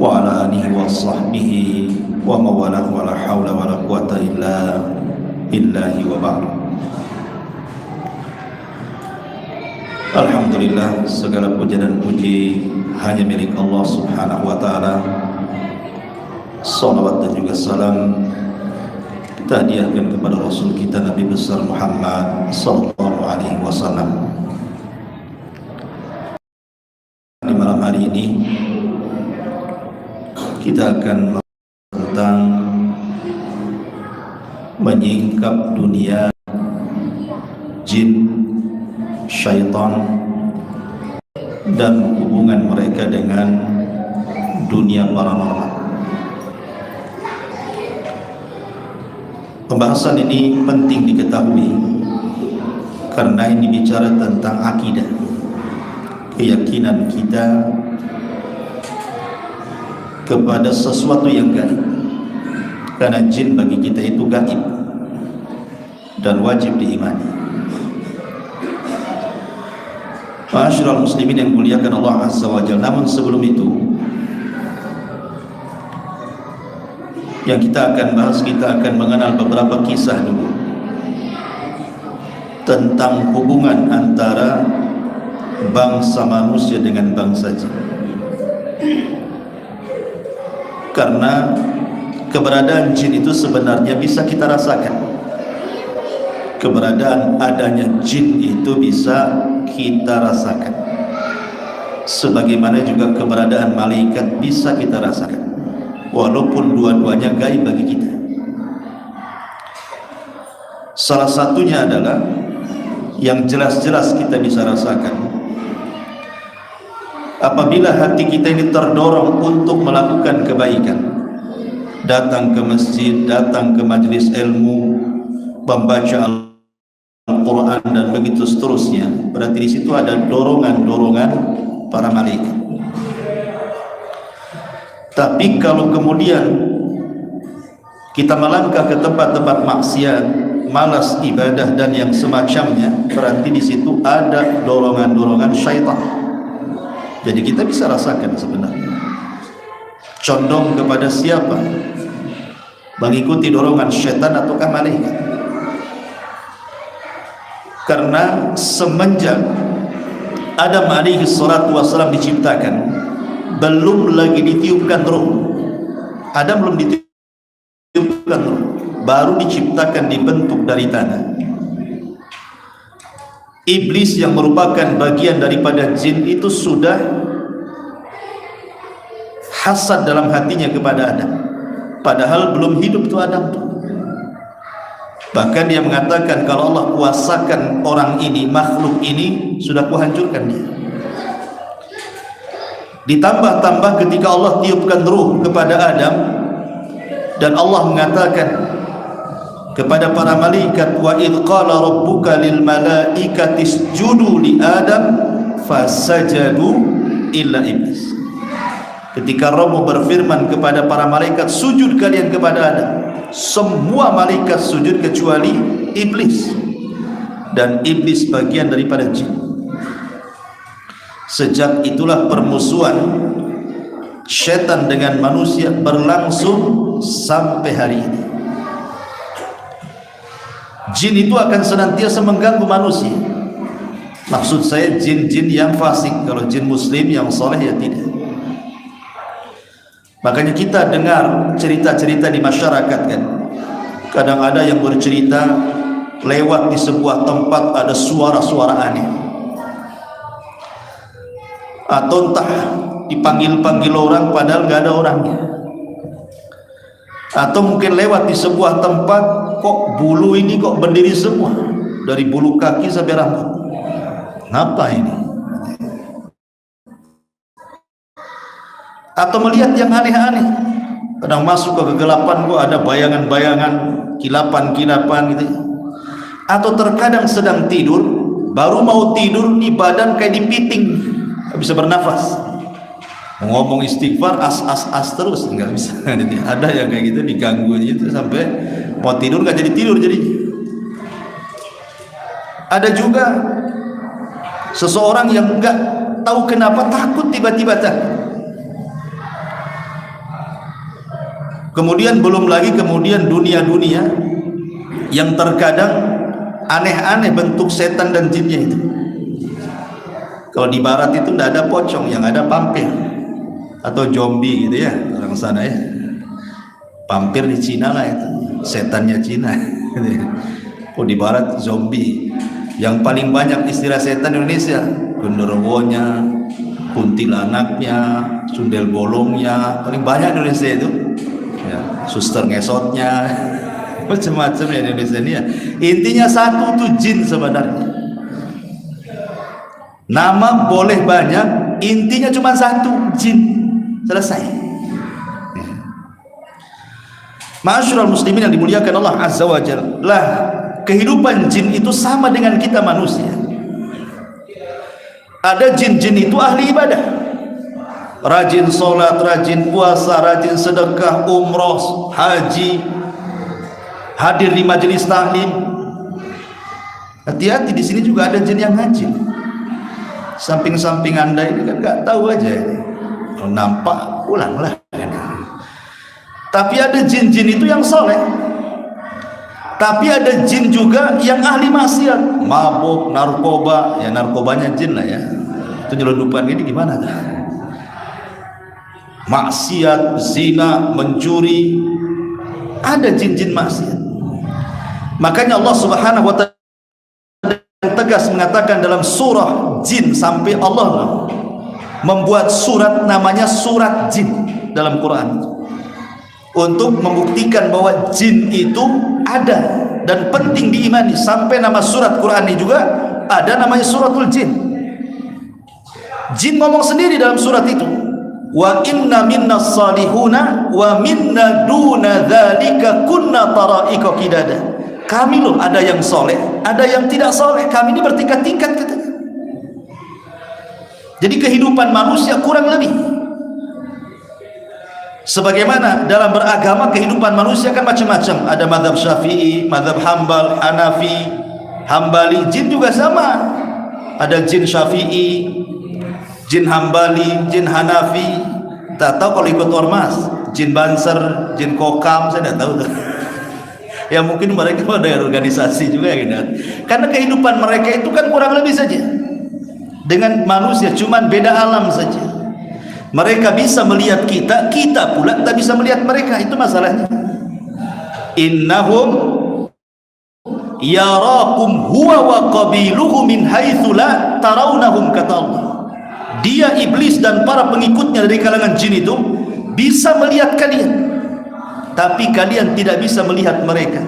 wa ala alihi wa sahbihi wa mawalah wa la hawla wa la quwata illa billahi wa ba'd. Alhamdulillah, segala puja dan puji hanya milik Allah subhanahu wa ta'ala. Salawat dan juga salam kita hadiahkan kepada Rasul kita Nabi besar Muhammad sallallahu alaihi wasallam. Di malam hari ini kita akan tentang menyingkap dunia jin, syaitan, dan hubungan mereka dengan dunia paranormal. Pembahasan ini penting diketahui karena ini bicara tentang akidah, keyakinan kita kepada sesuatu yang gaib. Karena jin bagi kita itu gaib dan wajib diimani. Ma'asyiral muslimin yang muliakan Allah Azza wa Jalla. Namun sebelum itu, yang kita akan bahas, kita akan mengenal beberapa kisah dulu tentang hubungan antara bangsa manusia dengan bangsa jin. Karena keberadaan jin itu sebenarnya bisa kita rasakan. Keberadaan adanya jin itu bisa kita rasakan, sebagaimana juga keberadaan malaikat bisa kita rasakan, walaupun dua-duanya gaib bagi kita. Salah satunya adalah yang jelas-jelas kita bisa rasakan apabila hati kita ini terdorong untuk melakukan kebaikan, datang ke masjid, datang ke majelis ilmu, membaca Al-Quran dan begitu seterusnya. Berarti di situ ada dorongan-dorongan para malaikat. Tapi kalau kemudian kita melangkah ke tempat-tempat maksiat, malas ibadah dan yang semacamnya, berarti di situ ada dorongan-dorongan syaitan. Jadi kita bisa rasakan sebenarnya condong kepada siapa, mengikuti dorongan syaitan ataukah malaikat. Karena semenjak Adam alaihi salatu wassalam diciptakan, belum lagi ditiupkan roh. Adam belum ditiupkan roh, baru diciptakan, dibentuk dari tanah. Iblis yang merupakan bagian daripada jin itu sudah hasad dalam hatinya kepada Adam, padahal belum hidup tuh Adam tuh. Bahkan dia mengatakan, kalau Allah kuasakan orang ini, makhluk ini, sudah kuhancurkan dia. Ditambah-tambah ketika Allah tiupkan ruh kepada Adam, dan Allah mengatakan kepada para malaikat, wa idh qala rabbuka lil malaikati isjudu li Adam fasajadu illa iblis. Ketika Rabb berfirman kepada para malaikat, sujud kalian kepada Adam, semua malaikat sujud kecuali iblis, dan iblis bagian daripada jin. Sejak itulah permusuhan syaitan dengan manusia berlangsung sampai hari ini. Jin itu akan senantiasa mengganggu manusia. Maksud saya jin-jin yang fasik. Kalau jin muslim yang soleh ya tidak. Makanya kita dengar cerita-cerita di masyarakat kan, kadang ada yang bercerita lewat di sebuah tempat ada suara-suara aneh, atau entah dipanggil-panggil orang padahal nggak ada orangnya, atau mungkin lewat di sebuah tempat kok bulu ini kok berdiri semua, dari bulu kaki sampai rambut. Kenapa ini? Atau melihat yang aneh-aneh, kadang masuk ke kegelapan kok ada bayangan-bayangan, kilapan-kilapan gitu. Atau terkadang sedang tidur, baru mau tidur nih badan kayak dipiting, nggak bisa bernafas, ngomong istighfar as terus, nggak bisa. Jadi ada yang kayak gitu, diganggu gitu sampai mau tidur nggak jadi tidur. Jadi ada juga seseorang yang nggak tahu kenapa takut tiba-tiba Kemudian belum lagi dunia-dunia yang terkadang aneh-aneh bentuk setan dan jinnya itu. Kalau di barat itu tidak ada pocong, yang ada pampir atau zombie gitu ya, orang sana ya. Pampir di Cina lah itu, setannya Cina. Oh, di barat zombie. Yang paling banyak istilah setan Indonesia, genderuwonya, kuntilanaknya, sundel bolongnya, paling banyak Indonesia itu. Ya, suster ngesotnya, macam-macam ya Indonesia ini ya. Intinya satu tuh jin sebenarnya. Nama boleh banyak, intinya cuma satu, jin. Selesai. Ma'asyiral muslimin yang dimuliakan Allah Azza wa Jalla. Lah, kehidupan jin itu sama dengan kita manusia. Ada jin-jin itu ahli ibadah, rajin sholat, rajin puasa, rajin sedekah, umroh, haji, hadir di majelis taklim. Hati-hati, di sini juga ada jin yang ngaji. Samping-samping anda ini kan nggak tahu aja. Kalau nampak pulanglah. Tapi ada jin-jin itu yang soleh. Tapi ada jin juga yang ahli maksiat, mabuk, narkoba. Ya narkobanya jin lah ya. Itu nyelundupan ini gimana tuh? Maksiat, zina, mencuri. Ada jin-jin maksiat. Makanya Allah Subhanahu wa ta'ala tegas mengatakan dalam surah jin, sampai Allah membuat surat namanya surat jin dalam Quran, untuk membuktikan bahwa jin itu ada dan penting diimani. Sampai nama surat Quran ini juga ada namanya suratul jin. Jin ngomong sendiri dalam surat itu, wa inna minna salihuna wa minna duna dzalika kunna taraika qidada. Kami loh ada yang soleh, ada yang tidak soleh. Kami ini bertingkat-tingkat katanya. Jadi kehidupan manusia kurang lebih sebagaimana dalam beragama, kehidupan manusia kan macam-macam. Ada mazhab Syafi'i, mazhab Hambal, Hanafi, Hambali. Jin juga sama. Ada jin Syafi'i, jin Hambali, jin Hanafi. Tak tahu kalau ikut ormas, jin Banser, jin Kokam, saya tidak tahu tuh. Ya mungkin mereka ada organisasi juga gitu. Karena kehidupan mereka itu kan kurang lebih saja dengan manusia, cuman beda alam saja. Mereka bisa melihat kita, kita pula tak bisa melihat mereka. Itu masalahnya. Innahum yarakum huwa wa qabiluhu min haitsu la tarawnahum, kata Allah. Dia iblis dan para pengikutnya dari kalangan jin itu bisa melihat kalian, tapi kalian tidak bisa melihat mereka.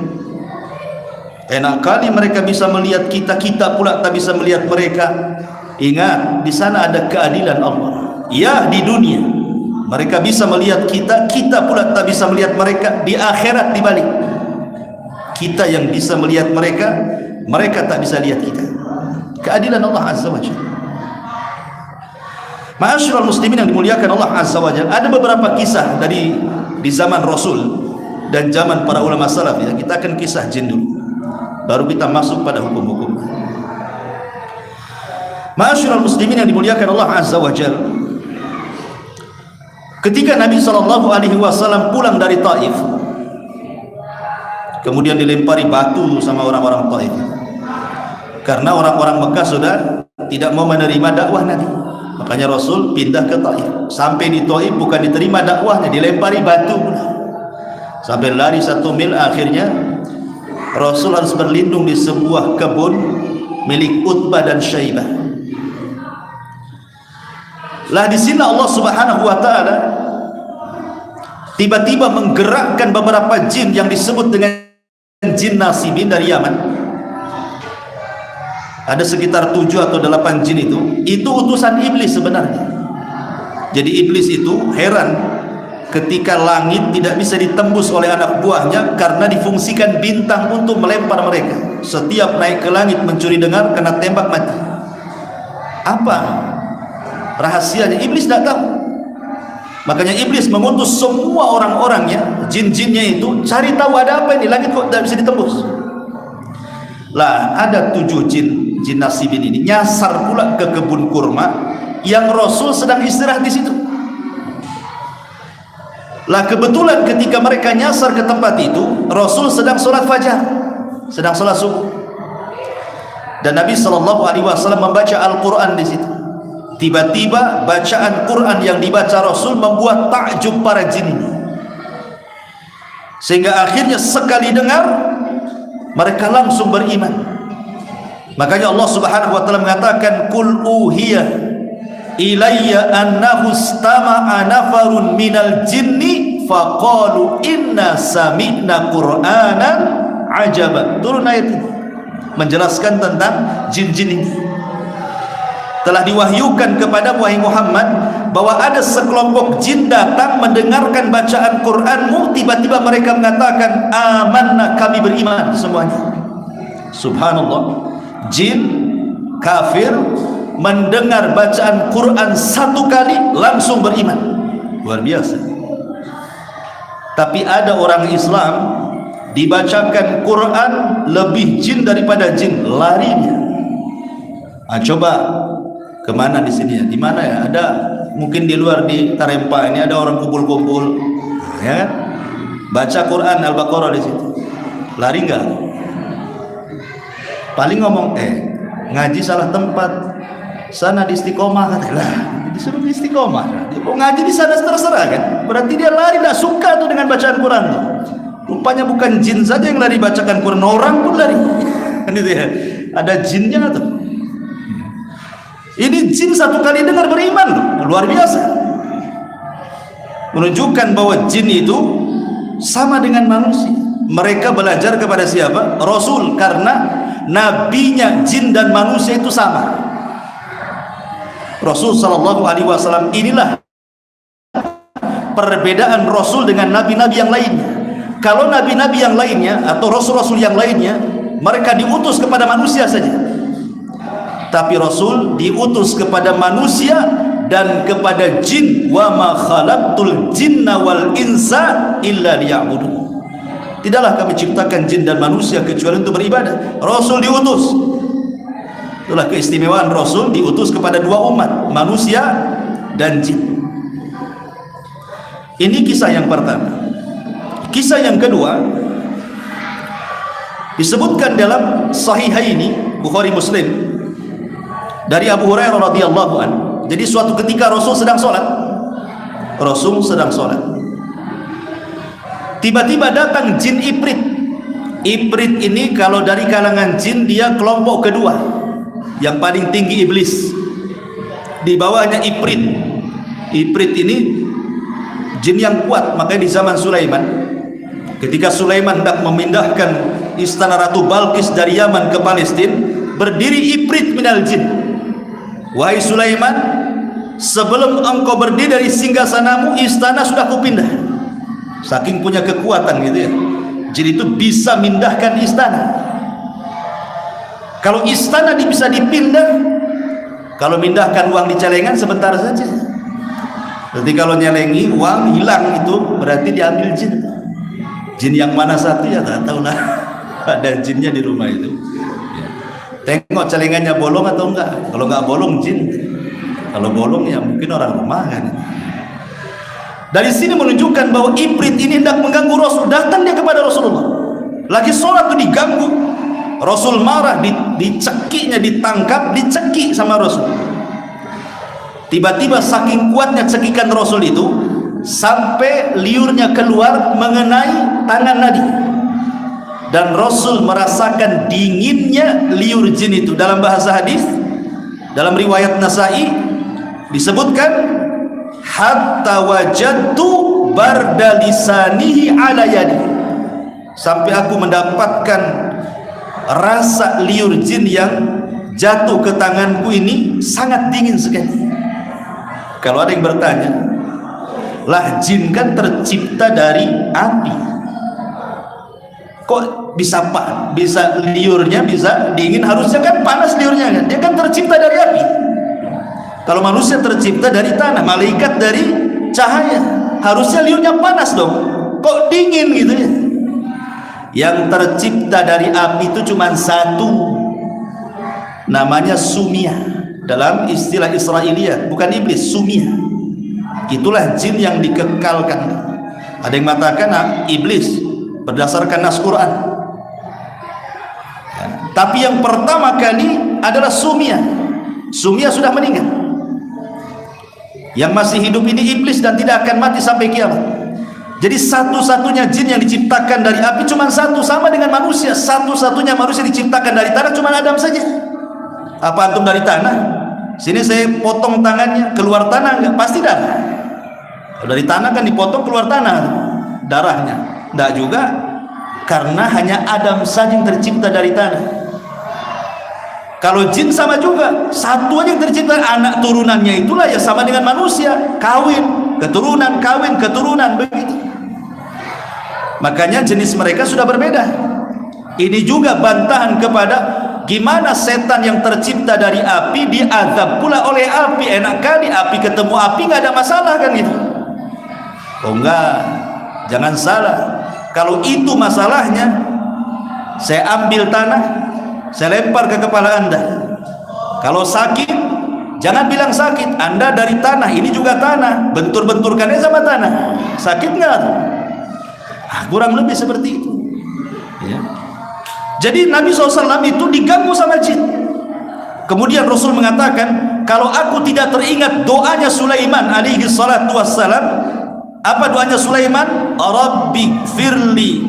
Enak kali mereka bisa melihat kita, kita pula tak bisa melihat mereka. Ingat, di sana ada keadilan Allah. Ya, di dunia mereka bisa melihat kita, kita pula tak bisa melihat mereka. Di akhirat dibalik, kita yang bisa melihat mereka, mereka tak bisa lihat kita. Keadilan Allah Azza wa Jalla. Ma'asyiral muslimin yang dimuliakan Allah Azza wa Jalla. Ada beberapa kisah dari di zaman Rasul dan zaman para ulama salaf ya. Kita akan kisah jin dulu, baru kita masuk pada hukum-hukum. Ma'asyiral muslimin yang dimuliakan Allah Azza wa Jalla. Ketika Nabi SAW pulang dari Taif, kemudian dilempari batu sama orang-orang Taif, karena orang-orang Mekah sudah tidak mau menerima dakwah Nabi. Makanya Rasul pindah ke Taif. Sampai di Taif bukan diterima dakwahnya, dilempari batu pula. Sampai lari 1 mil, akhirnya Rasul harus berlindung di sebuah kebun milik Utbah dan Syaibah. Lah di sini Allah Subhanahu wa taala tiba-tiba menggerakkan beberapa jin yang disebut dengan jin nasibin dari Yaman. Ada sekitar 7 atau 8 jin itu utusan iblis sebenarnya. Jadi iblis itu heran ketika langit tidak bisa ditembus oleh anak buahnya karena difungsikan bintang untuk melempar mereka. Setiap naik ke langit mencuri dengar, kena tembak mati. Apa rahasianya? Iblis tidak tahu. Makanya iblis mengutus semua orang-orangnya, jin-jinnya itu, cari tahu ada apa ini, langit kok tidak bisa ditembus. Lah ada 7 jin nasibin ini nyasar pula ke kebun kurma yang Rasul sedang istirahat di situ. Lah kebetulan ketika mereka nyasar ke tempat itu, Rasul sedang sholat fajar, sedang sholat subuh, dan Nabi SAW membaca Al-Quran di situ. Tiba-tiba bacaan Quran yang dibaca Rasul membuat takjub para jin ini, sehingga akhirnya sekali dengar mereka langsung beriman. Makanya Allah Subhanahu wa taala mengatakan, "Qul uhiya ilayya annahu istama'a nafarun minal jinni faqalu inna sami'na qur'anan ajaba." Turun ayat ini menjelaskan tentang jin-jin ini. Telah diwahyukan kepada wahai Muhammad bahwa ada sekelompok jin datang mendengarkan bacaan Qur'anmu, tiba-tiba mereka mengatakan, amanna, kami beriman semuanya. Subhanallah, jin kafir mendengar bacaan Quran satu kali langsung beriman. Luar biasa. Tapi ada orang Islam dibacakan Quran lebih jin daripada jin, larinya. Coba kemana di sini ya? Di mana ya? Ada mungkin di luar, di Tarempa ini ada orang kumpul-kumpul, ya kan? Baca Quran Al-Baqarah di situ. Lari enggak? Paling ngomong, ngaji salah tempat, sana di Istiqomah, katalah disuruh di Istiqomah. Dia mau ngaji di sana terserah kan? Berarti dia lari, tidak suka tuh dengan bacaan Quran tuh. Rupanya bukan jin saja yang lari bacakan Quran, orang pun lari. Gitu ya. Ada jinnya tuh. Ini jin satu kali dengar beriman, luar biasa. Menunjukkan bahwa jin itu sama dengan manusia. Mereka belajar kepada siapa? Rasul, karena nabinya jin dan manusia itu sama. Rasul sallallahu alaihi wasallam, inilah perbedaan Rasul dengan nabi-nabi yang lainnya. Kalau nabi-nabi yang lainnya atau rasul-rasul yang lainnya, mereka diutus kepada manusia saja. Tapi Rasul diutus kepada manusia dan kepada jin. Wa ma khalaqtul jinna wal insa illa liya'budun. Tidaklah kami ciptakan jin dan manusia kecuali untuk beribadah. Rasul diutus. Itulah keistimewaan Rasul, diutus kepada dua umat, manusia dan jin. Ini kisah yang pertama. Kisah yang kedua disebutkan dalam Sahihaini, Bukhari Muslim, dari Abu Hurairah radhiyallahu anhu. Jadi suatu ketika Rasul sedang sholat. Rasul sedang sholat. Tiba-tiba datang jin Ifrit. Ifrit ini kalau dari kalangan jin dia kelompok kedua, yang paling tinggi iblis. Di bawahnya Ifrit. Ifrit ini jin yang kuat. Makanya di zaman Sulaiman, ketika Sulaiman hendak memindahkan istana Ratu Balqis dari Yaman ke Palestina, berdiri Ifrit minal jin. Wahai Sulaiman, sebelum engkau berdiri dari singgasanamu, istana sudah kupindah. Saking punya kekuatan gitu ya. Jin itu bisa mindahkan istana. Kalau istana bisa dipindah, kalau mindahkan uang di celengan sebentar saja. Jadi kalau nyelengi uang hilang, itu berarti diambil jin. Jin yang mana satu ya tak tahu lah. Ada jinnya di rumah itu. Tengok celengannya bolong atau enggak. Kalau enggak bolong jin, kalau bolong ya mungkin orang rumah kan. Dari sini menunjukkan bahwa Ifrit ini hendak mengganggu Rasul. Datang dia kepada Rasulullah, lagi sholat tuh diganggu. Rasul marah, dicekiknya, ditangkap, dicekik sama Rasul. Tiba-tiba saking kuatnya cekikan Rasul itu, sampai liurnya keluar mengenai tangan Nabi. Dan Rasul merasakan dinginnya liur jin itu. Dalam bahasa hadis, dalam riwayat Nasai disebutkan, hatta wajadtu barda lisanihi ala yadi, sampai aku mendapatkan rasa liur jin yang jatuh ke tanganku ini sangat dingin sekali. Kalau ada yang bertanya, lah jin kan tercipta dari api, kok bisa bisa liurnya bisa dingin? Harusnya kan panas liurnya kan? Dia kan tercipta dari api. Kalau manusia tercipta dari tanah, malaikat dari cahaya, harusnya liurnya panas dong. Kok dingin gitu ya? Yang tercipta dari api itu cuma satu, namanya Sumia. Dalam istilah Israiliyat, bukan iblis, Sumia. Itulah jin yang dikekalkan. Ada yang mengatakan iblis berdasarkan nas Quran. Ya. Tapi yang pertama kali adalah Sumia. Sumia sudah meninggal. Yang masih hidup ini iblis dan tidak akan mati sampai kiamat. Jadi satu-satunya jin yang diciptakan dari api cuma satu, sama dengan manusia. Satu-satunya manusia diciptakan dari tanah cuma Adam saja. Apa antum dari tanah? Sini saya potong tangannya, keluar tanah enggak? Pasti darah. Kalau dari tanah kan dipotong keluar tanah darahnya. Enggak juga, karena hanya Adam saja yang tercipta dari tanah. Kalau jin sama juga, satu aja yang tercipta, anak turunannya itulah ya sama dengan manusia, kawin, keturunan begitu. Makanya jenis mereka sudah berbeda. Ini juga bantahan kepada gimana setan yang tercipta dari api diazab pula oleh api. Enak kali api ketemu api nggak ada masalah kan gitu. Oh enggak, jangan salah. Kalau itu masalahnya, saya ambil tanah, saya lempar ke kepala anda. Kalau sakit, jangan bilang sakit, anda dari tanah, ini juga tanah, bentur-benturkannya sama tanah. Sakit nggak? Kurang lebih seperti itu ya. Jadi Nabi SAW itu diganggu sama jin. Kemudian Rasul mengatakan, kalau aku tidak teringat doanya Sulaiman alaihi salatu wassalam. Apa doanya Sulaiman? Rabbi firli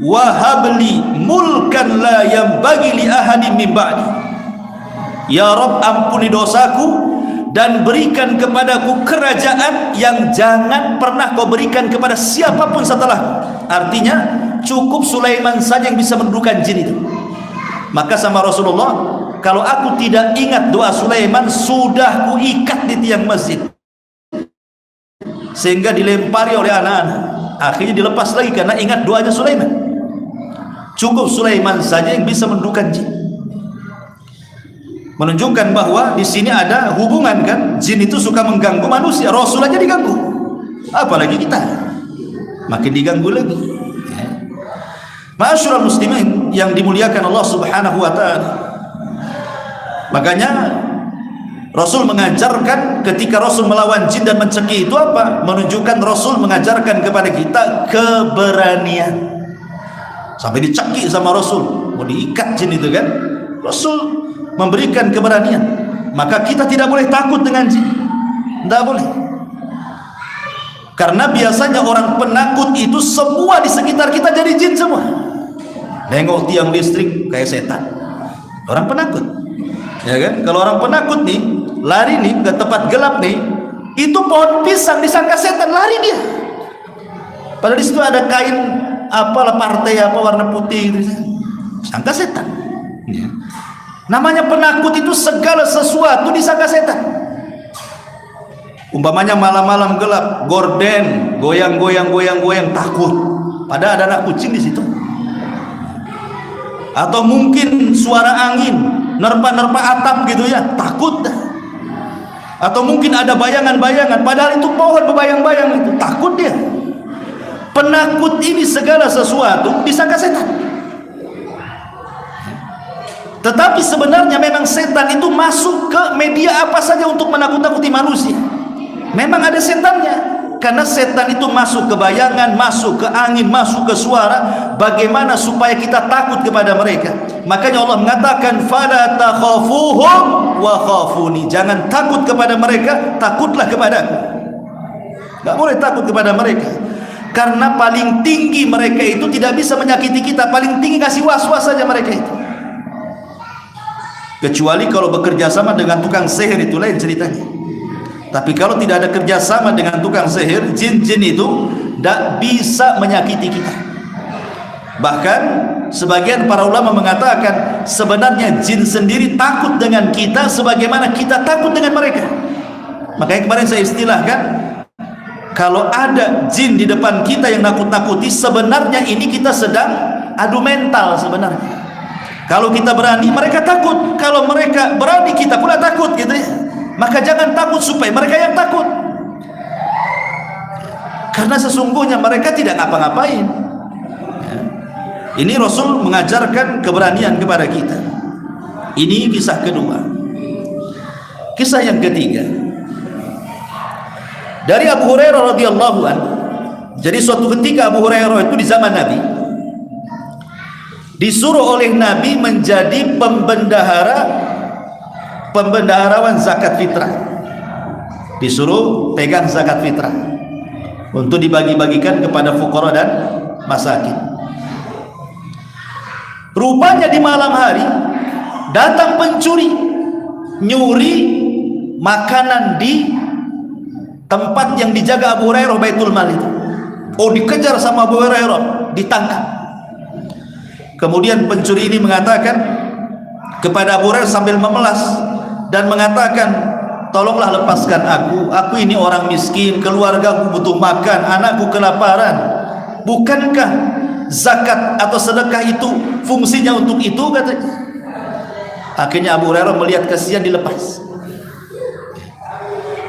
wahabli mulkan la yanbaghi li ahadin min ba'di. Ya Rabb, ampuni dosaku dan berikan kepadaku kerajaan yang jangan pernah kau berikan kepada siapapun setelahku. Artinya cukup Sulaiman saja yang bisa mendudukan jin itu. Maka sama Rasulullah, kalau aku tidak ingat doa Sulaiman, sudah kuikat di tiang masjid sehingga dilempari oleh anak-anak. Akhirnya dilepas lagi karena ingat doanya Sulaiman. Cukup Sulaiman saja yang bisa mendudukan jin. Menunjukkan bahwa di sini ada hubungan kan, jin itu suka mengganggu manusia. Rasul aja diganggu, apalagi kita, makin diganggu lagi. Ma'asyiral muslimin yang dimuliakan Allah Subhanahu wa taala. Makanya Rasul mengajarkan ketika Rasul melawan jin dan mencegah itu apa? Menunjukkan Rasul mengajarkan kepada kita keberanian. Sampai dicekik sama Rasul, mau diikat jin itu kan. Rasul memberikan keberanian. Maka kita tidak boleh takut dengan jin. Tidak boleh. Karena biasanya orang penakut itu semua di sekitar kita jadi jin semua. Nengok tiang listrik kayak setan. Orang penakut. Ya kan? Kalau orang penakut nih, lari nih ke tempat gelap nih, itu pohon pisang disangka setan, lari dia. Padahal di situ ada kain apalah partai apa warna putih gitu. Sangka setan. Ya. Namanya penakut itu segala sesuatu disangka setan. Umpamanya malam-malam gelap, gorden, goyang, takut. Padahal ada anak kucing di situ. Atau mungkin suara angin, nerpa-nerpa atap gitu ya, takut. Atau mungkin ada bayangan-bayangan, padahal itu pohon berbayang-bayang itu, takut dia. Penakut ini segala sesuatu disangka setan. Tetapi sebenarnya memang setan itu masuk ke media apa saja untuk menakut-nakuti manusia. Memang ada setannya. Karena setan itu masuk ke bayangan, masuk ke angin, masuk ke suara. Bagaimana supaya kita takut kepada mereka? Makanya Allah mengatakan, fala takhafuhum wa khafuni. Jangan takut kepada mereka, takutlah kepadaku. Gak boleh takut kepada mereka. Karena paling tinggi mereka itu tidak bisa menyakiti kita. Paling tinggi kasih was-was saja mereka itu. Kecuali kalau bekerja sama dengan tukang sihir, itu lain ceritanya. Tapi kalau tidak ada kerjasama dengan tukang sihir, jin-jin itu tidak bisa menyakiti kita. Bahkan sebagian para ulama mengatakan sebenarnya jin sendiri takut dengan kita sebagaimana kita takut dengan mereka. Makanya kemarin saya istilahkan, kalau ada jin di depan kita yang nakut-nakuti, sebenarnya ini kita sedang adu mental sebenarnya. Kalau kita berani, mereka takut. Kalau mereka berani, kita pula takut gitu ya. Maka jangan takut supaya mereka yang takut. Karena sesungguhnya mereka tidak ngapa-ngapain. Ya. Ini Rasul mengajarkan keberanian kepada kita. Ini kisah kedua. Kisah yang ketiga, dari Abu Hurairah radhiyallahu anhu, Jadi suatu ketika Abu Hurairah itu di zaman Nabi disuruh oleh Nabi menjadi pembendaharawan zakat fitrah. Disuruh pegang zakat fitrah untuk dibagi-bagikan kepada fuqara dan masakin. Rupanya di malam hari datang pencuri nyuri makanan di tempat yang dijaga Abu Hurairah, Baitul Mal itu. Oh, dikejar sama Abu Hurairah, ditangkap. Kemudian pencuri ini mengatakan kepada Abu Hurairah sambil memelas dan mengatakan, tolonglah lepaskan aku ini orang miskin, keluargaku butuh makan, anakku kelaparan. Bukankah zakat atau sedekah itu fungsinya untuk itu, katanya. Akhirnya Abu Hurairah melihat kasihan, dilepas.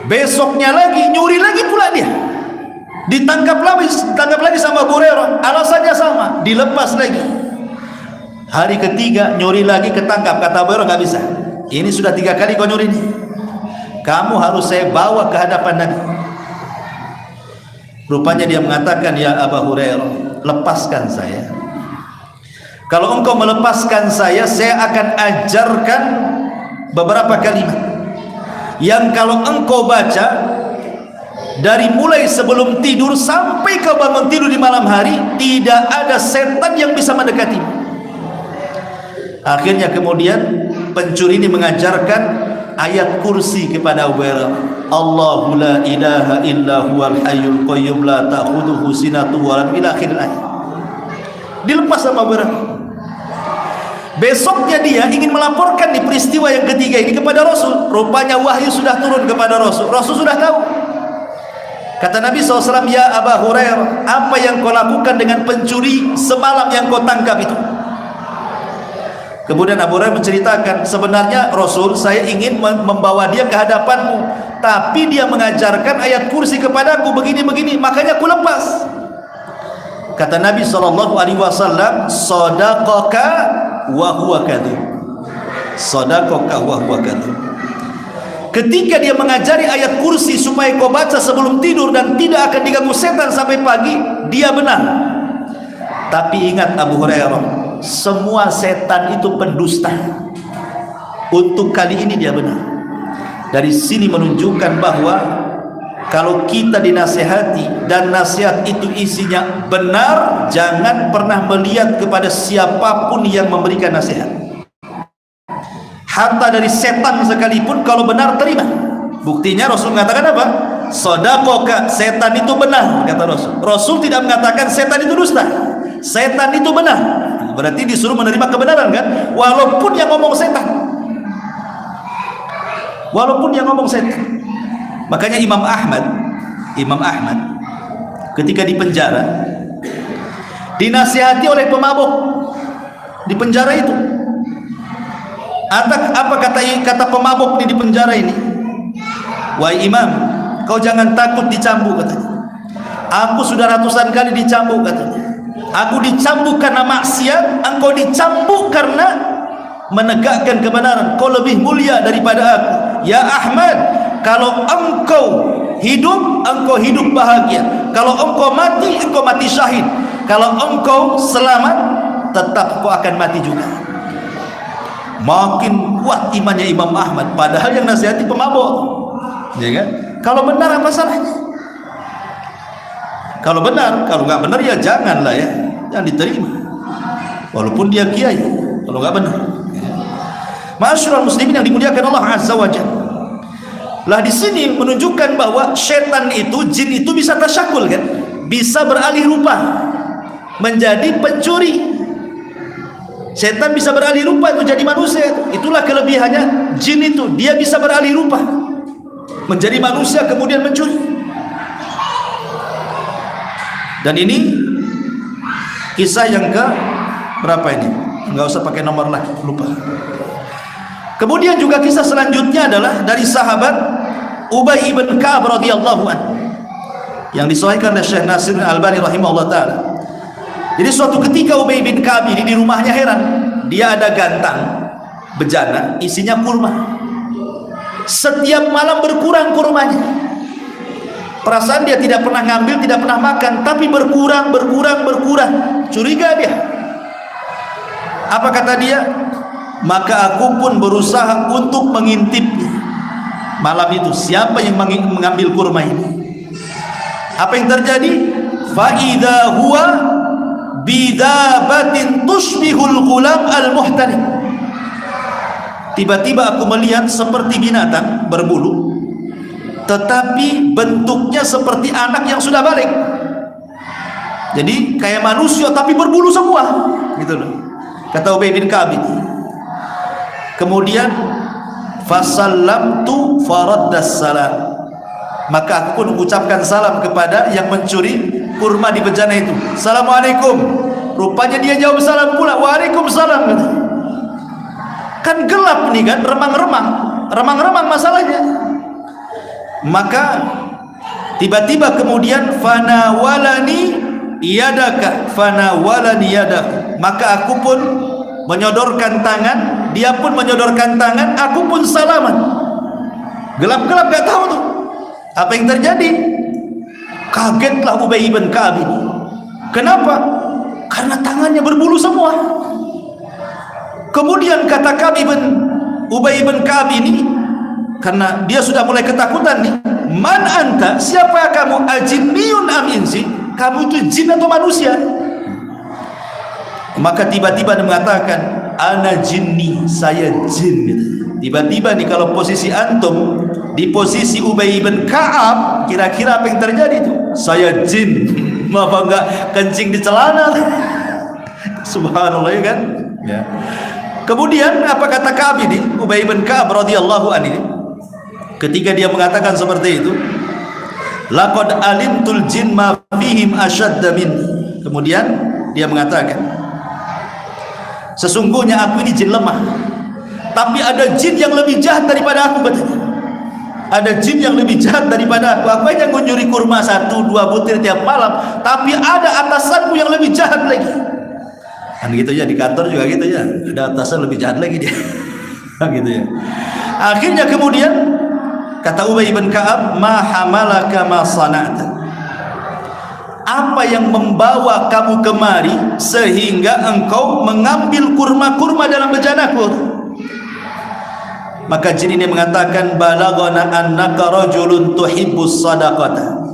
Besoknya lagi nyuri lagi pula dia, ditangkap lagi sama Abu Hurairah, alasannya sama, dilepas lagi. Hari ketiga nyuri lagi, ketangkap. Kata Abu Hurairah, nggak bisa, ini sudah 3 kali kau nyuri ini, kamu harus saya bawa ke hadapan Nabi. Rupanya dia mengatakan, ya Abu Hurairah, lepaskan saya. Kalau engkau melepaskan saya akan ajarkan beberapa kalimat yang kalau engkau baca dari mulai sebelum tidur sampai kau bangun tidur di malam hari, tidak ada setan yang bisa mendekati. Akhirnya kemudian pencuri ini mengajarkan ayat kursi kepada Abu Hurairah. Allahu la ilaha illa huwal hayyul qayyum la ta'khudhuhu sinatun wa la nawm, ila akhir ayat. Dilepas sama Abu Hurairah. Besoknya dia ingin melaporkan di peristiwa yang ketiga ini kepada Rasul. Rupanya wahyu sudah turun kepada Rasul. Rasul sudah tahu. Kata Nabi SAW, ya Abu Hurairah, apa yang kau lakukan dengan pencuri semalam yang kau tangkap itu? Kemudian Abu Hurairah menceritakan, sebenarnya Rasul, saya ingin membawa dia ke hadapanmu, tapi dia mengajarkan ayat kursi kepadaku begini-begini, makanya aku lepas. Kata Nabi SAW, sadaqaka wa huwa kadzib. Sadaqaka wa huwa kadzib. Ketika dia mengajari ayat kursi supaya kau baca sebelum tidur dan tidak akan diganggu setan sampai pagi, dia benar. Tapi ingat Abu Hurairah, semua setan itu pendusta. Untuk kali ini dia benar. Dari sini menunjukkan bahwa kalau kita dinasihati dan nasihat itu isinya benar, jangan pernah melihat kepada siapapun yang memberikan nasihat. Hatta dari setan sekalipun, kalau benar terima. Buktinya Rasul mengatakan apa? Shadaqaka, setan itu benar, kata Rasul. Rasul tidak mengatakan setan itu dusta. Setan itu benar. Berarti disuruh menerima kebenaran, kan? Walaupun yang ngomong setan. Walaupun yang ngomong setan. Makanya Imam Ahmad ketika di penjara dinasihati oleh pemabuk di penjara itu. Apa kata pemabuk di penjara ini? Wahai Imam, kau jangan takut dicambuk, katanya. Aku sudah ratusan kali dicambuk, katanya. Aku dicambuk karena maksiat, engkau dicambuk karena menegakkan kebenaran. Kau lebih mulia daripada aku. Ya Ahmad, kalau engkau hidup bahagia. Kalau engkau mati syahid. Kalau engkau selamat, tetap kau akan mati juga. Makin kuat imannya Imam Ahmad, padahal yang nasihati pemabuk, ya kan? Kalau benar apa salahnya? Kalau benar, kalau nggak benar ya janganlah ya, jangan diterima. Walaupun dia kiai, kalau nggak benar. Ma'asyiral muslimin yang dimuliakan Allah Azza wa Jalla. Lah di sini menunjukkan bahwa setan itu, jin itu bisa tasyakul, kan? Bisa beralih rupa menjadi pencuri. Setan bisa beralih rupa itu jadi manusia. Itulah kelebihannya jin itu, dia bisa beralih rupa menjadi manusia kemudian mencuri. Dan ini kisah yang ke berapa ini? Enggak usah pakai nomor lagi, lupa. Kemudian juga kisah selanjutnya adalah dari sahabat Ubay ibn Ka'ab radhiyallahu anhu yang disahihkan oleh Syekh Nasir Al-Albani rahimahullah taala. Jadi suatu ketika Ubay bin Ka'ab ini di rumahnya heran, dia ada gantang bejana isinya kurma. Setiap malam berkurang kurmanya. Perasaan dia tidak pernah ngambil, tidak pernah makan, tapi berkurang. Curiga dia. Apa kata dia? Maka aku pun berusaha untuk mengintipnya. Malam itu siapa yang mengambil kurma ini? Apa yang terjadi? Fa idza huwa bidabatin tushbihul ghulam al-muhtalim. Tiba-tiba aku melihat seperti binatang berbulu, tetapi bentuknya seperti anak yang sudah balik. Jadi kayak manusia tapi berbulu semua, gitu loh. Kata Ubay bin Ka'ab. Kemudian fasallamtu faraddas salam. Maka aku pun mengucapkan salam kepada yang mencuri kurma di bejana itu. Assalamualaikum. Rupanya dia jawab salam pula. Waalaikumsalam. Kan gelap nih kan, remang-remang masalahnya. Maka tiba-tiba kemudian fanawalani yadaka. Maka aku pun menyodorkan tangan, dia pun menyodorkan tangan, aku pun salaman. Gelap-gelap gak tahu tuh apa yang terjadi. Kagetlah Ubay bin Ka'ab ini. Kenapa? Karena tangannya berbulu semua. Kemudian kata Ubay bin Ka'ab ini, karena dia sudah mulai ketakutan nih, man anta, siapa kamu? Ajinniyun am insi? Kamu itu jin atau manusia? Maka tiba-tiba dia mengatakan, ana jinni, saya jin. Tiba-tiba nih kalau posisi antum di posisi Ubay bin Ka'ab, kira-kira apa yang terjadi itu? Saya jin. Apa enggak kencing di celana? Subhanallah, ya kan? Ya. Kemudian apa kata Ka'ab ini? Ubay bin Ka'ab radhiyallahu anhu, ketika dia mengatakan seperti itu, laqad alimtul jin ma fihim ashadda minni. Kemudian dia mengatakan, sesungguhnya aku ini jin lemah, tapi ada jin yang lebih jahat daripada aku, katanya. Ada jin yang lebih jahat daripada aku. Aku hanya mencuri kurma 1-2 butir tiap malam, tapi ada atasanku yang lebih jahat lagi. Kan gitu ya, di kantor juga gitu ya, ada atasan lebih jahat lagi dia. Gitu ya. Akhirnya kemudian kata Ubay bin Ka'ab, ma hamalaka ma sana'ta. Apa yang membawa kamu kemari sehingga engkau mengambil kurma-kurma dalam bejanaku? Maka jin ini mengatakan, balagana annaka rajulun tuhibbus sadaqata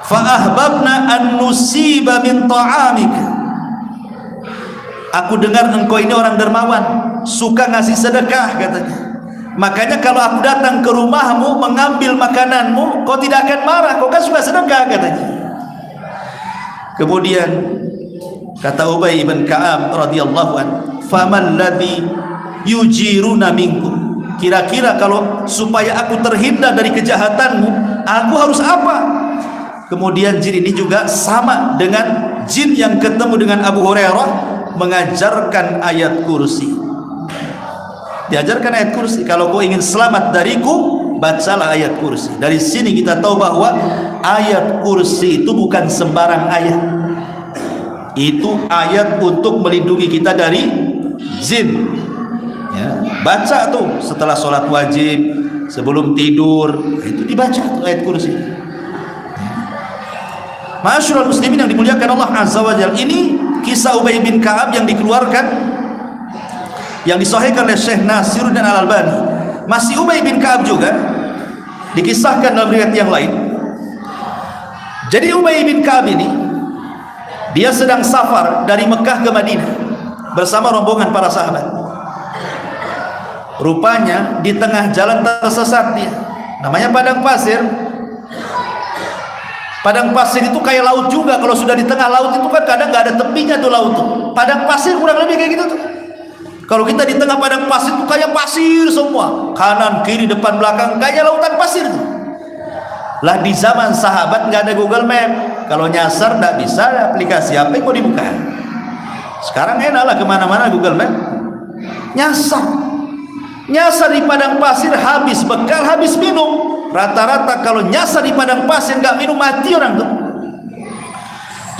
fa ahbabna an nusiba min ta'amika. Aku dengar engkau ini orang dermawan, suka ngasih sedekah, katanya. Makanya kalau aku datang ke rumahmu mengambil makananmu, kau tidak akan marah, kau kan suka sedekah, katanya. Kemudian kata Ubay bin Ka'ab radhiyallahu anhu, faman ladzi yujiruna minkum. Kira-kira kalau supaya aku terhindar dari kejahatanmu, aku harus apa? Kemudian jin ini juga sama dengan jin yang ketemu dengan Abu Hurairah, mengajarkan ayat kursi. Diajarkan ayat kursi. Kalau kau ingin selamat dariku, bacalah ayat kursi. Dari sini kita tahu bahwa ayat kursi itu bukan sembarang ayat. Itu ayat untuk melindungi kita dari jin. Ya, baca tuh setelah sholat wajib, sebelum tidur, itu dibaca tuh ayat kursi. Ma'asyiral muslimin yang dimuliakan Allah Azza wa Jalla, ini kisah Ubay bin Ka'ab yang dikeluarkan, yang disahihkan oleh Syekh Nasiruddin Al-Albani. Masih Ubay bin Ka'ab juga dikisahkan dalam riwayat yang lain. Jadi Ubay bin Ka'ab ini, dia sedang safar dari Mekah ke Madinah bersama rombongan para sahabat. Rupanya di tengah jalan tersesat dia. Namanya padang pasir. Padang pasir itu kayak laut juga. Kalau sudah di tengah laut itu kan kadang nggak ada tepinya tuh laut tuh. Padang pasir kurang lebih kayak gitu tuh. Kalau kita di tengah padang pasir tuh kayak pasir semua, kanan kiri depan belakang kayak lautan pasir tuh. Lah di zaman sahabat nggak ada Google Map. Kalau nyasar nggak bisa, ada aplikasi apa yang mau dibuka. Sekarang enak lah kemana-mana Google Map. Nyasar di padang pasir, habis bekal, habis minum. Rata-rata kalau nyasar di padang pasir nggak minum, mati orang tuh.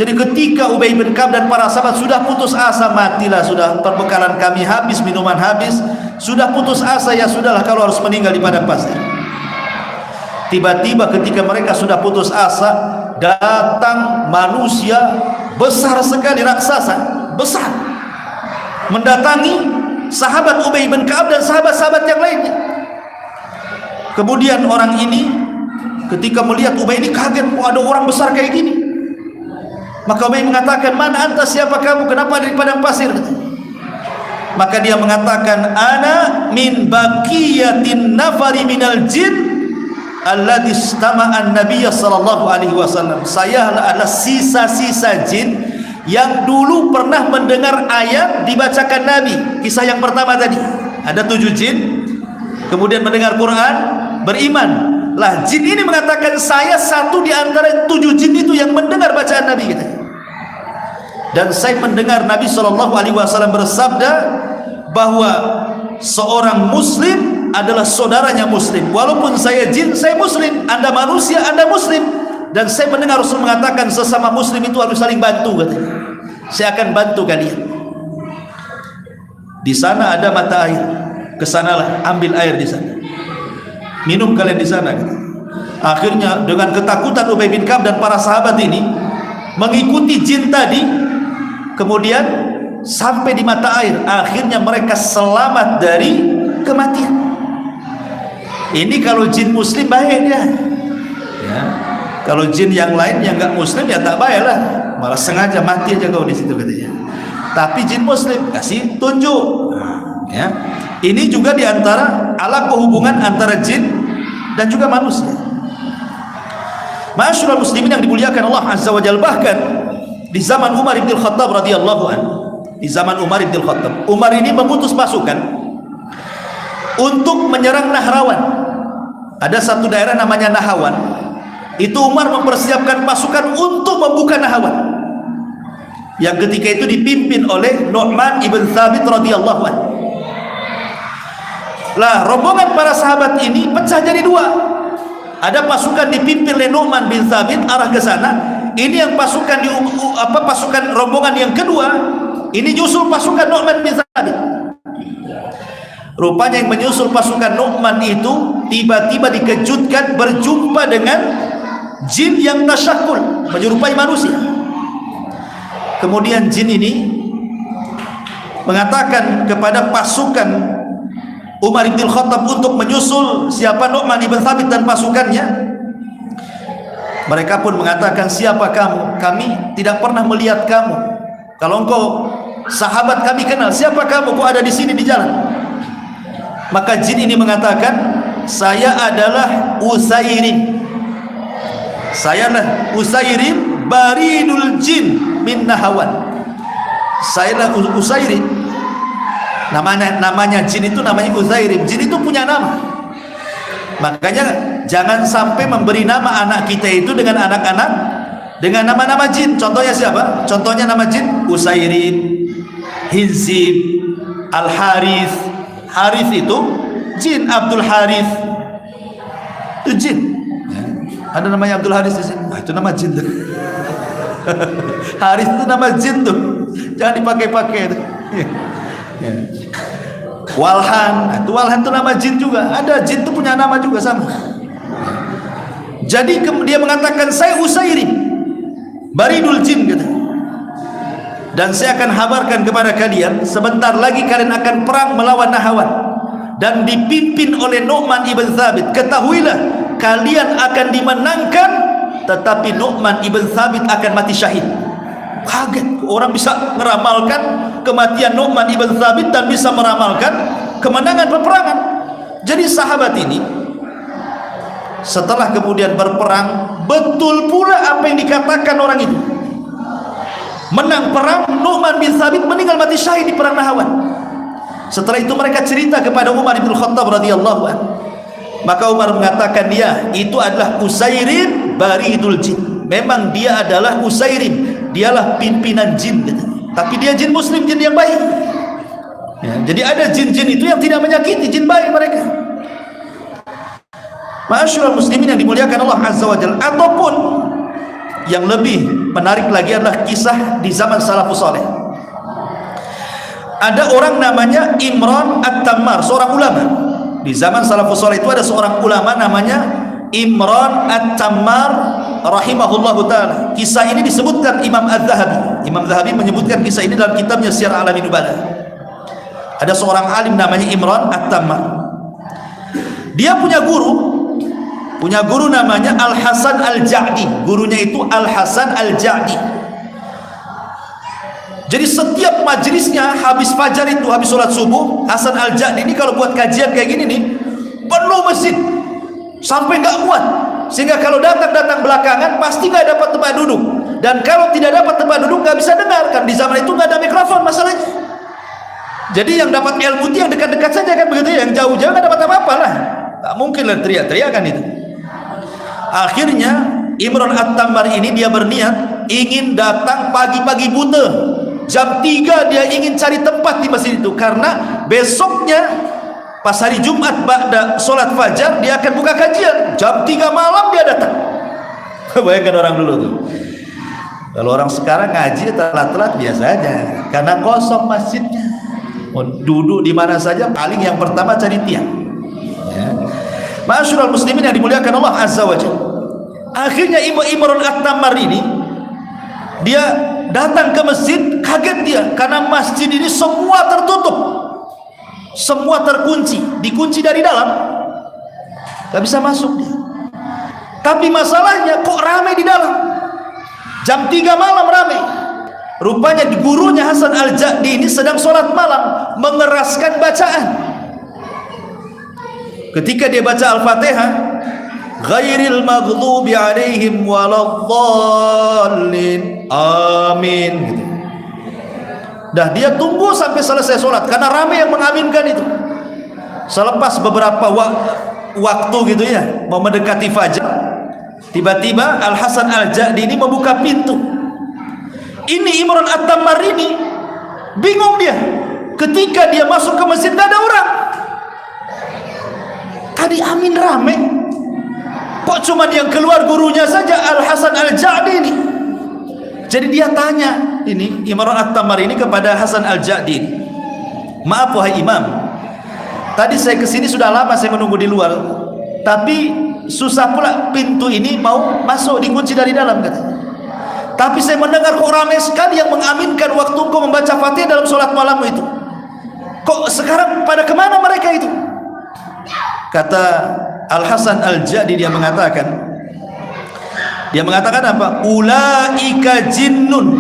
Jadi ketika Ubay bin Ka'ab dan para sahabat sudah putus asa, matilah, sudah perbekalan kami habis, minuman habis, sudah putus asa, ya sudahlah kalau harus meninggal di padang pasir. Tiba-tiba ketika mereka sudah putus asa, datang manusia besar sekali, raksasa besar, mendatangi sahabat Ubay bin Ka'ab dan sahabat-sahabat yang lainnya. Kemudian orang ini ketika melihat Ubay ini kaget, kok ada orang besar kayak gini. Maka Ubay mengatakan, "Mana anta, siapa kamu? Kenapa ada di padang pasir?" Maka dia mengatakan, "Ana min baqiyatin nafari minal jin alladhi istama'an nabiyya sallallahu alaihi wasallam." Saya adalah sisa-sisa jin yang dulu pernah mendengar ayat dibacakan Nabi. Kisah yang pertama tadi, ada 7 jin kemudian mendengar Quran, beriman. Lah jin ini mengatakan, saya satu di antara 7 jin itu yang mendengar bacaan Nabi kita. Dan saya mendengar Nabi SAW bersabda bahwa seorang muslim adalah saudaranya muslim. Walaupun saya jin, saya muslim. Anda manusia, Anda muslim. Dan saya mendengar Rasul mengatakan sesama muslim itu harus saling bantu, katanya. Saya akan bantu kalian. Di sana ada mata air, kesanalah, ambil air di sana, minum kalian di sana. Akhirnya dengan ketakutan Ubay bin Ka'ab dan para sahabat ini mengikuti jin tadi, kemudian sampai di mata air. Akhirnya mereka selamat dari kematian. Ini kalau jin muslim baik ya. Kalau jin yang lain yang enggak muslim ya tak baik lah, malah sengaja mati aja kau di situ katanya. Tapi jin muslim kasih tunjuk. Ya. Ini juga diantara alat hubungan antara jin dan juga manusia. Ma'asyiral muslimin yang dimuliakan Allah Azza wa Jalla, bahkan di zaman Umar bin Khattab radhiyallahu anhu, di zaman Umar bin Khattab, Umar ini mengutus pasukan untuk menyerang Nahrawan. Ada satu daerah namanya Nahawan. Itu Umar mempersiapkan pasukan untuk membuka Nahawan, yang ketika itu dipimpin oleh Nu'man ibn Thabit radhiyallahu anhu. Lah rombongan para sahabat ini pecah jadi 2. Ada pasukan dipimpin oleh Nu'man bin Thabit arah ke sana. Ini yang pasukan pasukan rombongan yang kedua ini nyusul pasukan Nu'man bin Thabit. Rupanya yang menyusul pasukan Nu'man itu tiba-tiba dikejutkan berjumpa dengan jin yang tasyakul, menyerupai manusia. Kemudian jin ini mengatakan kepada pasukan Umar bin Khattab untuk menyusul siapa Nu'man ibn Thabit dan pasukannya. Mereka pun mengatakan, "Siapa kamu? Kami tidak pernah melihat kamu. Kalau engkau sahabat kami kenal, siapa kamu? Kok ada di sini di jalan?" Maka jin ini mengatakan, "Saya adalah Usairim. Saya adalah Usairim baridul jin min Nahawan." Saya adalah Usairim. Namanya jin itu namanya Usairim. Jin itu punya nama. Makanya jangan sampai memberi nama anak kita itu dengan anak-anak dengan nama-nama jin. Contohnya siapa? Contohnya nama jin Usairim, Hizib, Al-Harith. Harith itu jin, Abdul Harith itu jin. Ada namanya Abdul Harith di sini. Nah, itu nama jin tuh. Harith itu nama jin tuh. Jangan dipakai-pakai. Walhan, itu Walhan itu nama jin juga. Ada jin itu punya nama juga sama. Jadi dia mengatakan, "Saya Usairim baridul jin," gitu. "Dan saya akan habarkan kepada kalian, sebentar lagi kalian akan perang melawan Nahawan dan dipimpin oleh Nu'man ibn Thabit. Ketahuilah, kalian akan dimenangkan, tetapi Nu'man ibn Thabit akan mati syahid." Kaget, orang bisa meramalkan kematian Nu'man ibn Thabit dan bisa meramalkan kemenangan peperangan. Jadi sahabat ini setelah kemudian berperang, betul pula apa yang dikatakan orang itu. Menang perang, Nu'man bin Thabit meninggal mati syahid di perang Nahawan. Setelah itu mereka cerita kepada Umar bin Khattab radhiyallahu anhu. Maka Umar mengatakan, dia itu adalah Usairim baridul jin. Memang dia adalah Usairim, dialah pimpinan jin, tapi dia jin muslim, jin yang baik. Ya, jadi ada jin-jin itu yang tidak menyakiti, jin baik mereka. Ma'asyiral muslimin yang dimuliakan Allah Azza wa Jalla. Ataupun yang lebih menarik lagi adalah kisah di zaman salafus saleh. Ada orang namanya Imran At-Tammar, seorang ulama. Di zaman salafus saleh itu ada seorang ulama namanya Imran At-Tammar rahimahullahu ta'ala. Kisah ini disebutkan Imam Az-Zahabi. Imam Zahabi menyebutkan kisah ini dalam kitabnya Syiar A'lamin Nubala. Ada seorang alim namanya Imran At-Tammar. Dia punya guru namanya Al-Hasan Al-Ja'di. Gurunya itu Al-Hasan Al-Ja'di. Jadi setiap majelisnya habis fajar itu, habis sholat subuh, Hasan Al-Ja'di ini kalau buat kajian kayak gini nih, penuh masjid sampai nggak muat, sehingga kalau datang belakangan pasti nggak dapat tempat duduk, dan kalau tidak dapat tempat duduk nggak bisa dengar, kan di zaman itu nggak ada mikrofon masalahnya. Jadi yang dapat ilmu itu yang dekat-dekat saja kan begitu, yang jauh-jauh nggak dapat apa-apa lah, nggak mungkin lah teriak-teriak kan itu. Akhirnya Imran At-Tammar ini dia berniat ingin datang pagi-pagi buta, jam 3 dia ingin cari tempat di masjid itu, karena besoknya pas hari Jumat ba'da sholat fajar dia akan buka kajian, jam 3 malam dia datang. Bayangkan orang dulu tuh. Kalau orang sekarang ngaji telat-telat biasa aja, karena kosong masjidnya. Mau duduk di mana saja paling yang pertama cari tiang. Ya. Ma'asyiral muslimin yang dimuliakan Allah Azza wa Jalla. Akhirnya Imran At-Tammar ini dia datang ke masjid, kaget dia karena masjid ini semua tertutup, semua terkunci, dikunci dari dalam, gak bisa masuk dia. Tapi masalahnya kok ramai di dalam, jam 3 malam ramai. Rupanya gurunya Hasan Al-Ja'di ini sedang sholat malam, mengeraskan bacaan. Ketika dia baca Al-Fatihah, ghairil maghdubi alaihim waladdallin, amin gitu. Dah dia tunggu sampai selesai sholat karena ramai yang mengaminkan itu. Selepas beberapa waktu gitu ya, mau mendekati fajar, tiba-tiba Al-Hasan Al-Ja'di ini membuka pintu. Ini Imran At-Tammar ini bingung dia. Ketika dia masuk ke masjid gak ada orang. Tadi amin rame, kok cuma yang keluar gurunya saja Al-Hasan Al-Ja'di ini. Jadi dia tanya ini Imran At-Tammar ini kepada Hasan Al-Ja'di, maaf wahai imam, tadi saya kesini sudah lama, saya menunggu di luar, tapi susah pula pintu ini mau masuk, dikunci dari dalam katanya. Tapi saya mendengar kok ramai sekali yang mengaminkan waktu engkau membaca Fatihah dalam sholat malammu itu. Kok sekarang pada kemana mereka itu? Kata Al-Hasan Al-Ja'di, dia mengatakan apa? Ulaika jinnun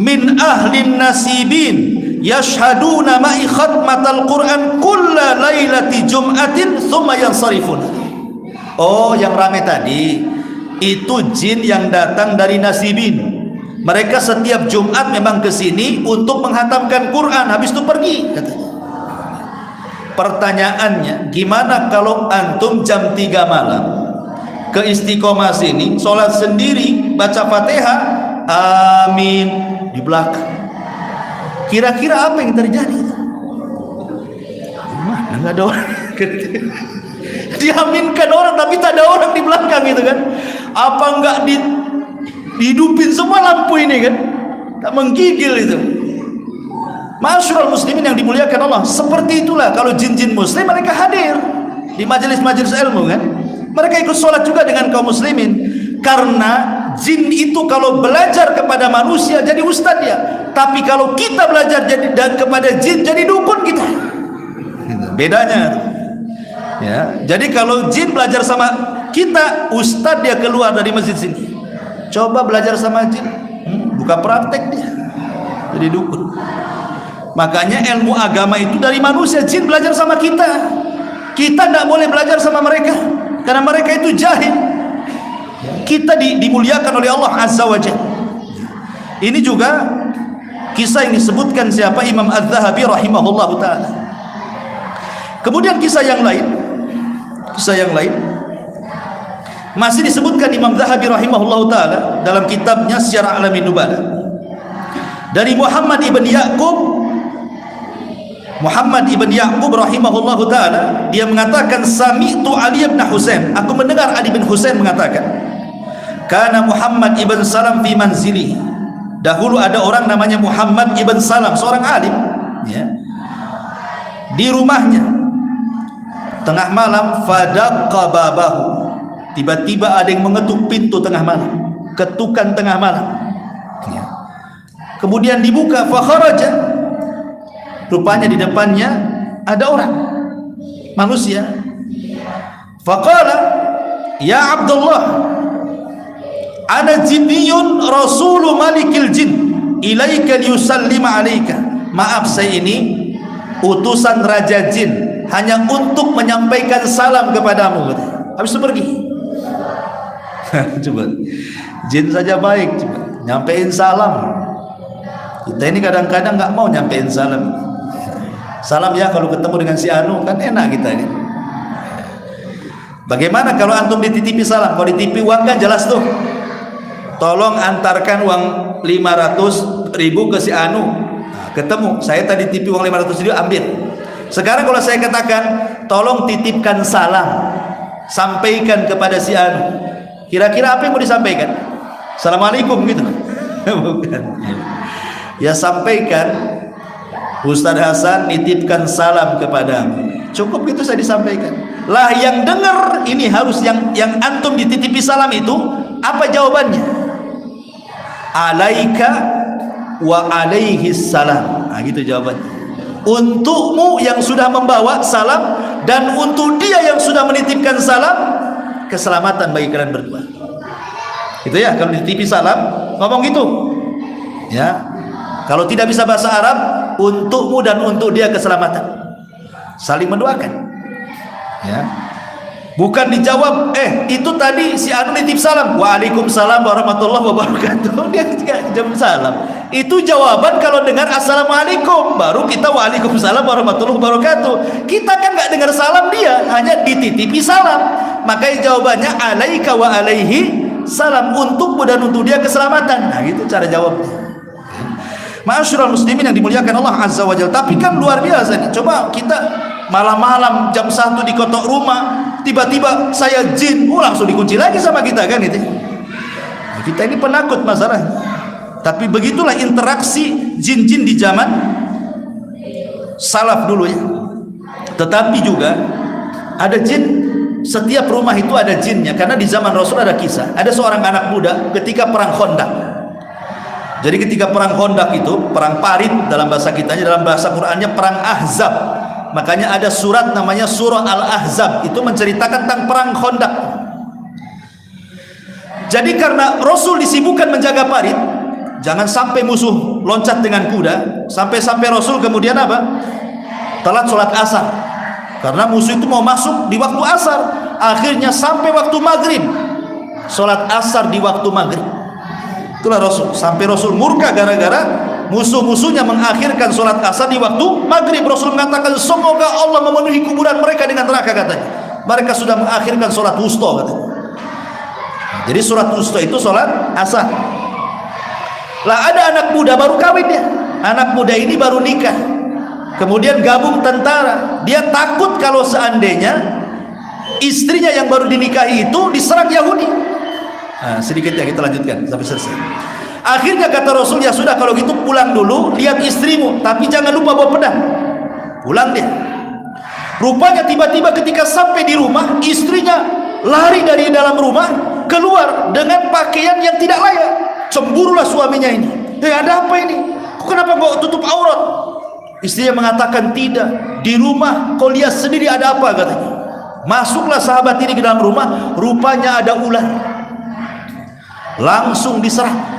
min ahlin nasibin yashhaduna ma'i khatmatal Qur'an kulla lailati jum'atin thumma yansarifun. Oh, yang ramai tadi itu jin yang datang dari nasibin. Mereka setiap Jumat memang ke sini untuk menghatamkan Quran, habis itu pergi katanya. Pertanyaannya, gimana kalau antum jam 3 malam ke Istiqomah sini, sholat sendiri, baca Fatihah, amin di belakang? Kira-kira apa yang terjadi? Mana nggak ada orang. Diaminkan orang tapi tak ada orang di belakang gitu kan. Apa enggak dihidupin semua lampu ini kan? Tak menggigil itu. Ma'asyiral muslimin yang dimuliakan Allah, seperti itulah kalau jin-jin muslim mereka hadir di majelis-majelis ilmu kan. Mereka ikut sholat juga dengan kaum muslimin. Karena jin itu kalau belajar kepada manusia jadi ustadz ya, tapi kalau kita belajar dan kepada jin jadi dukun kita. Bedanya ya. Jadi kalau jin belajar sama kita, ustadz dia keluar dari masjid sini. Coba belajar sama jin, buka praktek dia jadi dukun. Makanya ilmu agama itu dari manusia, jin belajar sama kita. Kita tidak boleh belajar sama mereka karena mereka itu jahil. Kita dimuliakan oleh Allah Azza wa Jalla. Ini juga kisah yang disebutkan siapa? Imam Az-Zahabi rahimahullah ta'ala. Kemudian kisah yang lain masih disebutkan Imam Zahabi rahimahullah ta'ala dalam kitabnya Syiar A'lamin Nubala, dari Muhammad ibn Ya'qub rahimahullah ta'ala. Dia mengatakan, sami'tu Ali bin Husain, aku mendengar Ali bin Husain mengatakan, kana Muhammad ibn Salam fi manzili. Dahulu ada orang namanya Muhammad ibn Salam, seorang alim ya, di rumahnya. Tengah malam, fadaqqa babahu, tiba-tiba ada yang mengetuk pintu tengah malam, ketukan tengah malam. Kemudian dibuka, fa kharaja, rupanya di depannya ada orang manusia. Faqala ya Abdullah, ana jinniyun rasulu malikil jin ilaika liyusallima alaika. Maaf, saya ini utusan raja jin, hanya untuk menyampaikan salam kepadamu. Habis itu pergi. Coba, jin saja baik, coba nyampein salam. Kita ini kadang-kadang nggak mau nyampein salam. Salam ya kalau ketemu dengan si Anu, kan enak kita ini. Bagaimana kalau antum dititipi salam? Kalau dititipi uang kan jelas tuh, tolong antarkan uang 500.000 ke si Anu. Nah, ketemu, saya tadi titipi uang 500.000, ambil. Sekarang kalau saya katakan tolong titipkan salam, sampaikan kepada si Anu, kira-kira apa yang mau disampaikan? Assalamualaikum gitu? Bukan. Ya sampaikan, Ustaz Hasan nitipkan salam kepadamu. Cukup gitu saya disampaikan. Lah yang dengar ini harus yang antum dititipi salam itu apa jawabannya? Alaika wa alaihi salam. Nah gitu jawabannya. Untukmu yang sudah membawa salam dan untuk dia yang sudah menitipkan salam, keselamatan bagi kalian berdua. Itu ya, kalau dititipi salam ngomong gitu. Ya. Kalau tidak bisa bahasa Arab, untukmu dan untuk dia keselamatan. Saling mendoakan. Ya. Bukan dijawab, itu tadi si Anu nitip salam, waalaikumsalam warahmatullahi wabarakatuh. Dia tidak jawab salam. Itu jawaban kalau dengar assalamualaikum, baru kita waalaikumsalam warahmatullahi wabarakatuh. Kita kan nggak dengar salam dia, hanya dititipi salam. Makanya jawabannya alaika wa alaihi salam, untukmu dan untuk dia keselamatan. Nah, itu cara jawabnya. Ma'asyiral muslimin yang dimuliakan Allah Azza wa Jalla. Tapi kan luar biasa nih. Coba kita malam-malam jam 1 dikotok rumah, tiba-tiba saya jin, langsung dikunci lagi sama kita kan itu. Nah, kita ini penakut masalah. Tapi begitulah interaksi jin-jin di zaman salaf dulu ya. Tetapi juga ada jin, setiap rumah itu ada jinnya. Karena di zaman Rasul ada kisah, ada seorang anak muda ketika perang Khandaq. Jadi ketika perang Khandaq itu, perang parit dalam bahasa kitanya, dalam bahasa Qur'annya perang Ahzab. Makanya ada surat namanya surah Al-Ahzab, itu menceritakan tentang perang Khandaq. Jadi karena Rasul disibukkan menjaga parit, jangan sampai musuh loncat dengan kuda, sampai-sampai Rasul kemudian apa? Telat sholat asar. Karena musuh itu mau masuk di waktu asar, akhirnya sampai waktu maghrib, sholat asar di waktu maghrib. Itulah Rasul, sampai Rasul murka gara-gara musuh-musuhnya mengakhirkan sholat asar di waktu maghrib. Rasul mengatakan semoga Allah memenuhi kuburan mereka dengan neraka, katanya. Mereka sudah mengakhirkan sholat wusta, katanya. Jadi sholat wusta itu sholat asar. Lah ada anak muda baru kawin ya, anak muda ini baru nikah, kemudian gabung tentara. Dia takut kalau seandainya istrinya yang baru dinikahi itu diserang Yahudi. Nah, sedikit ya kita lanjutkan sampai selesai. Akhirnya kata Rasul, ya sudah kalau gitu pulang dulu, lihat istrimu, tapi jangan lupa bawa pedang. Pulang dia. Rupanya tiba-tiba ketika sampai di rumah, istrinya lari dari dalam rumah keluar dengan pakaian yang tidak layak. Cemburulah suaminya ini. Ada apa ini? Kenapa kau tutup aurat? Istrinya mengatakan tidak. Di rumah kau lihat sendiri ada apa, katanya. Masuklah sahabat ini ke dalam rumah, rupanya ada ular. Langsung diserang.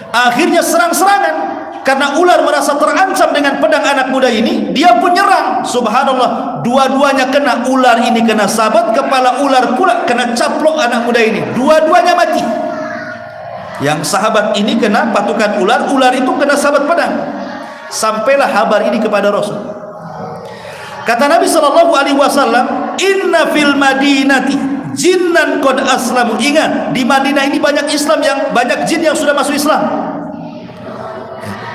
Akhirnya serang-serangan karena ular merasa terancam dengan pedang anak muda ini, dia pun nyerang. Subhanallah, dua-duanya kena. Ular ini kena sahabat, kepala ular pula kena caplok anak muda ini. Dua-duanya mati. Yang sahabat ini kena patukan ular, ular itu kena sahabat pedang. Sampailah kabar ini kepada Rasul. Kata Nabi SAW, inna fil madinati jinnan qad aslamu. Ingat, di Madinah ini banyak jin yang sudah masuk Islam.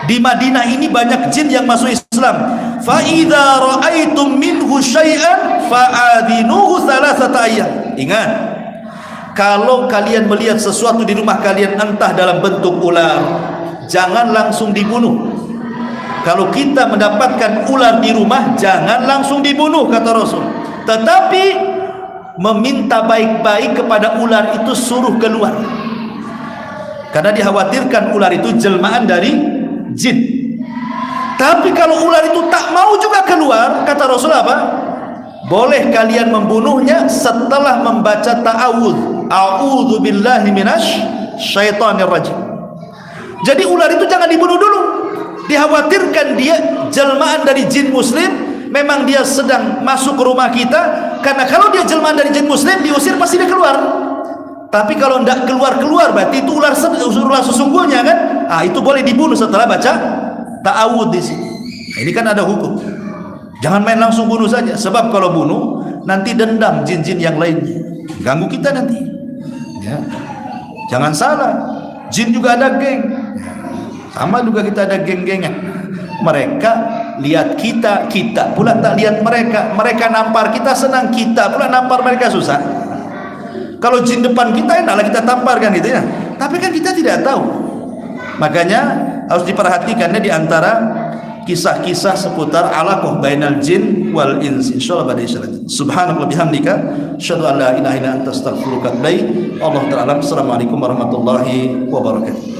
Di Madinah ini banyak jin yang masuk Islam. Fa idza ra'aitum minhu syai'an fa'adinuhu thalathata ayyam. Ingat, kalau kalian melihat sesuatu di rumah kalian entah dalam bentuk ular, jangan langsung dibunuh. Kalau kita mendapatkan ular di rumah, jangan langsung dibunuh, kata Rasul. Tetapi meminta baik-baik kepada ular itu, suruh keluar, karena dikhawatirkan ular itu jelmaan dari jin. Tapi kalau ular itu tak mau juga keluar, kata Rasul apa? Boleh kalian membunuhnya setelah membaca ta'awudz, a'udzu billahi minasy syaitonir rajim. Jadi ular itu jangan dibunuh dulu, dikhawatirkan dia jelmaan dari jin muslim. Memang dia sedang masuk ke rumah kita, karena kalau dia jelmaan dari jin muslim, diusir pasti dia keluar. Tapi kalau tidak keluar-keluar, berarti itu ular sesungguhnya kan? Itu boleh dibunuh setelah baca ta'awudz di sini. Ini kan ada hukum. Jangan main langsung bunuh saja, sebab kalau bunuh nanti dendam jin-jin yang lainnya, ganggu kita nanti. Ya. Jangan salah, jin juga ada geng. Sama juga kita ada geng-gengan. Mereka lihat kita, kita pula tak lihat mereka. Mereka nampar kita senang, kita pula nampar mereka susah. Kalau jin depan kita enaklah kita tampar kan gitu ya. Tapi kan kita tidak tahu. Makanya harus diperhatikannya di antara kisah-kisah seputar alaqah bainal jin wal ins. Insyaallah pada isyarat. Subhanallah bihamdika asyhadu an la ilaha illa anta astaghfiruka wa atubu ilaik. Allahu ta'ala. Assalamualaikum warahmatullahi wabarakatuh.